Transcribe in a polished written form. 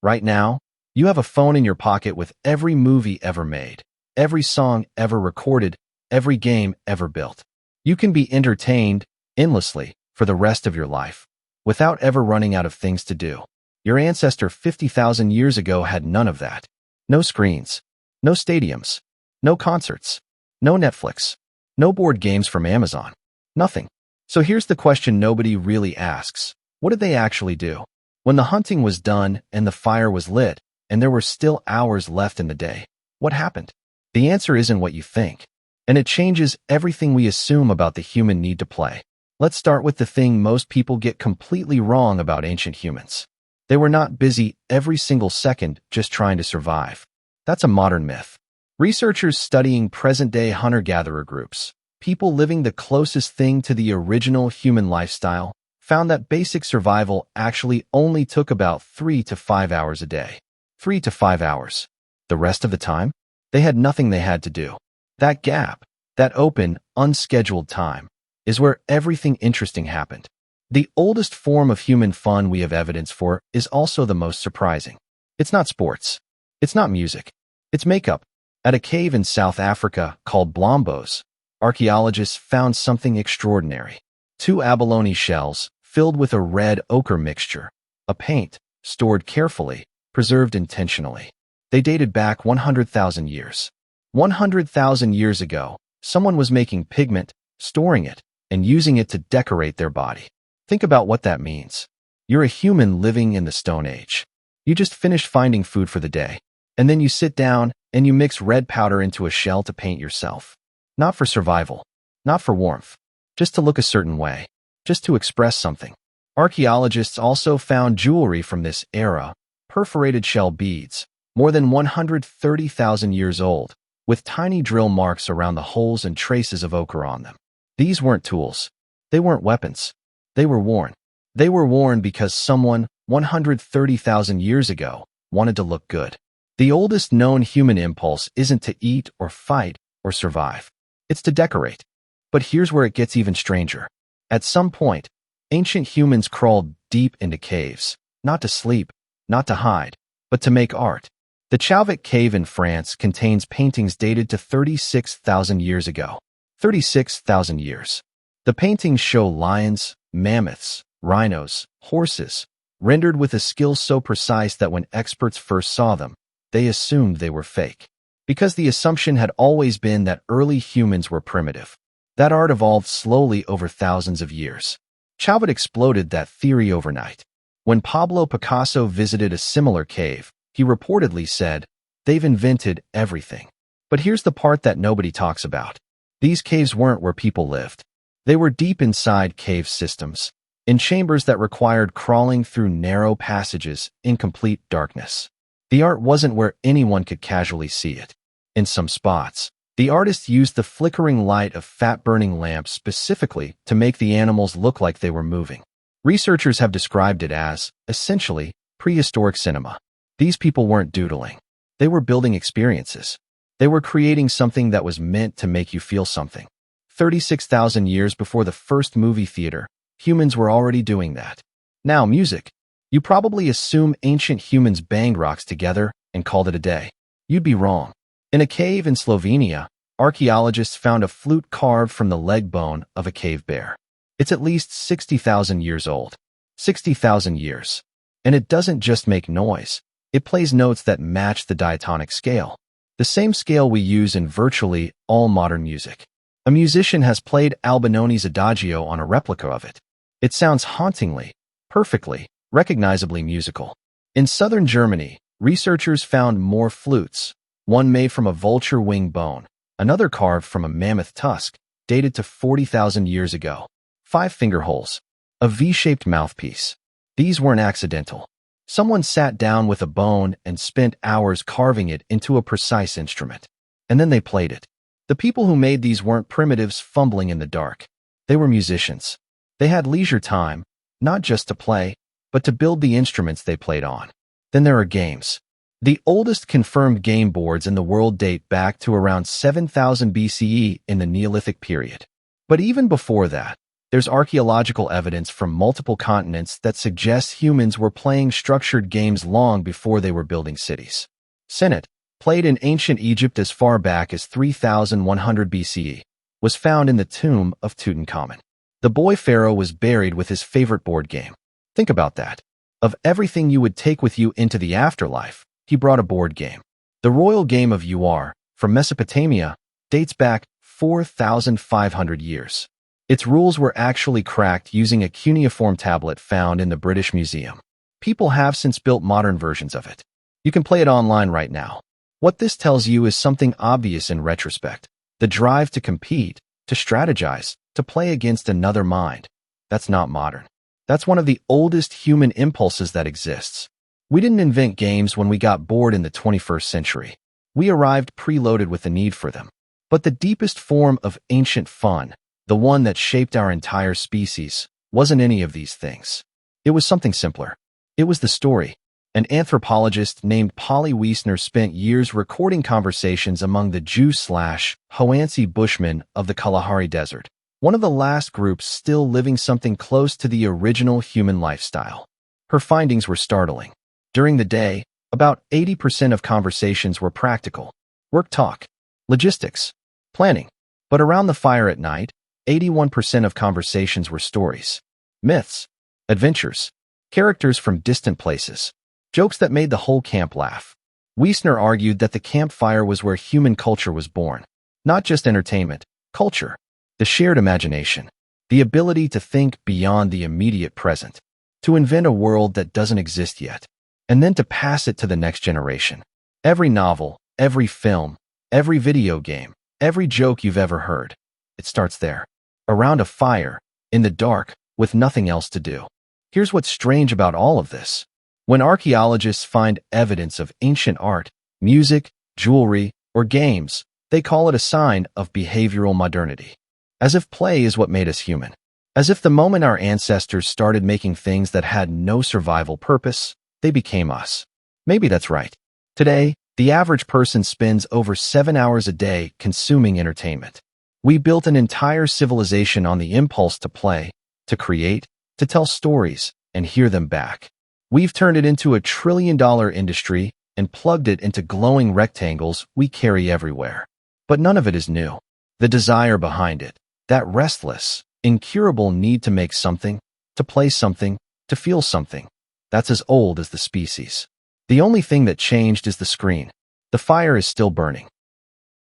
Right now, you have a phone in your pocket with every movie ever made, every song ever recorded, every game ever built. You can be entertained endlessly for the rest of your life without ever running out of things to do. Your ancestor 50,000 years ago had none of that. No screens, no stadiums, no concerts, no Netflix, no board games from Amazon, nothing. So here's the question nobody really asks. What did they actually do? When the hunting was done and the fire was lit and there were still hours left in the day, what happened? The answer isn't what you think, and it changes everything we assume about the human need to play. Let's start with the thing most people get completely wrong about ancient humans. They were not busy every single second just trying to survive. That's a modern myth. Researchers studying present-day hunter-gatherer groups, people living the closest thing to the original human lifestyle, found that basic survival actually only took about 3 to 5 hours a day. 3 to 5 hours. The rest of the time, they had nothing they had to do. That gap, that open, unscheduled time, is where everything interesting happened. The oldest form of human fun we have evidence for is also the most surprising. It's not sports. It's not music. It's makeup. At a cave in South Africa called Blombos, archaeologists found something extraordinary. 2 abalone shells filled with a red ochre mixture, a paint stored carefully, preserved intentionally. They dated back 100,000 years. 100,000 years ago, someone was making pigment, storing it, and using it to decorate their body. Think about what that means. You're a human living in the Stone Age. You just finished finding food for the day, and then you sit down and you mix red powder into a shell to paint yourself. Not for survival, not for warmth, just to look a certain way, just to express something. Archaeologists also found jewelry from this era, perforated shell beads, more than 130,000 years old, with tiny drill marks around the holes and traces of ochre on them. These weren't tools. They weren't weapons. They were worn. They were worn because someone, 130,000 years ago, wanted to look good. The oldest known human impulse isn't to eat or fight or survive. It's to decorate. But here's where it gets even stranger. At some point, ancient humans crawled deep into caves, not to sleep, not to hide, but to make art. The Chauvet Cave in France contains paintings dated to 36,000 years ago. 36,000 years. The paintings show lions, mammoths, rhinos, horses, rendered with a skill so precise that when experts first saw them, they assumed they were fake. Because the assumption had always been that early humans were primitive. That art evolved slowly over thousands of years. Chauvet exploded that theory overnight. When Pablo Picasso visited a similar cave, he reportedly said, "They've invented everything." But here's the part that nobody talks about. These caves weren't where people lived. They were deep inside cave systems, in chambers that required crawling through narrow passages in complete darkness. The art wasn't where anyone could casually see it. In some spots, the artists used the flickering light of fat-burning lamps specifically to make the animals look like they were moving. Researchers have described it as, essentially, prehistoric cinema. These people weren't doodling. They were building experiences. They were creating something that was meant to make you feel something. 36,000 years before the first movie theater, humans were already doing that. Now, music. You probably assume ancient humans banged rocks together and called it a day. You'd be wrong. In a cave in Slovenia, archaeologists found a flute carved from the leg bone of a cave bear. It's at least 60,000 years old. 60,000 years. And it doesn't just make noise. It plays notes that match the diatonic scale. The same scale we use in virtually all modern music. A musician has played Albinoni's Adagio on a replica of it. It sounds hauntingly, perfectly, recognizably musical. In southern Germany, researchers found more flutes, one made from a vulture wing bone, another carved from a mammoth tusk, dated to 40,000 years ago. 5 finger holes. A V-shaped mouthpiece. These weren't accidental. Someone sat down with a bone and spent hours carving it into a precise instrument. And then they played it. The people who made these weren't primitives fumbling in the dark. They were musicians. They had leisure time, not just to play, but to build the instruments they played on. Then there are games. The oldest confirmed game boards in the world date back to around 7000 BCE in the Neolithic period. But even before that, There's archaeological evidence from multiple continents that suggests humans were playing structured games long before they were building cities. Senet, played in ancient Egypt as far back as 3100 BCE, was found in the tomb of Tutankhamun. The boy pharaoh was buried with his favorite board game. Think about that. Of everything you would take with you into the afterlife, he brought a board game. The royal game of Uar, from Mesopotamia, dates back 4,500 years. Its rules were actually cracked using a cuneiform tablet found in the British Museum. People have since built modern versions of it. You can play it online right now. What this tells you is something obvious in retrospect. The drive to compete, to strategize, to play against another mind. That's not modern. That's one of the oldest human impulses that exists. We didn't invent games when we got bored in the 21st century. We arrived preloaded with the need for them. But the deepest form of ancient fun, the one that shaped our entire species, wasn't any of these things. It was something simpler. It was the story. An anthropologist named Polly Wiesner spent years recording conversations among the Jew/Hoansi Bushmen of the Kalahari Desert, one of the last groups still living something close to the original human lifestyle. Her findings were startling. During the day, about 80% of conversations were practical, work talk, logistics, planning. But around the fire at night, 81% of conversations were stories, myths, adventures, characters from distant places, jokes that made the whole camp laugh. Wiesner argued that the campfire was where human culture was born, not just entertainment, culture, the shared imagination, the ability to think beyond the immediate present, to invent a world that doesn't exist yet, and then to pass it to the next generation. Every novel, every film, every video game, every joke you've ever heard, it starts there. Around a fire, in the dark, with nothing else to do. Here's what's strange about all of this. When archaeologists find evidence of ancient art, music, jewelry, or games, they call it a sign of behavioral modernity. As if play is what made us human. As if the moment our ancestors started making things that had no survival purpose, they became us. Maybe that's right. Today, the average person spends over 7 hours a day consuming entertainment. We built an entire civilization on the impulse to play, to create, to tell stories, and hear them back. We've turned it into a trillion-dollar industry and plugged it into glowing rectangles we carry everywhere. But none of it is new. The desire behind it, that restless, incurable need to make something, to play something, to feel something, that's as old as the species. The only thing that changed is the screen. The fire is still burning.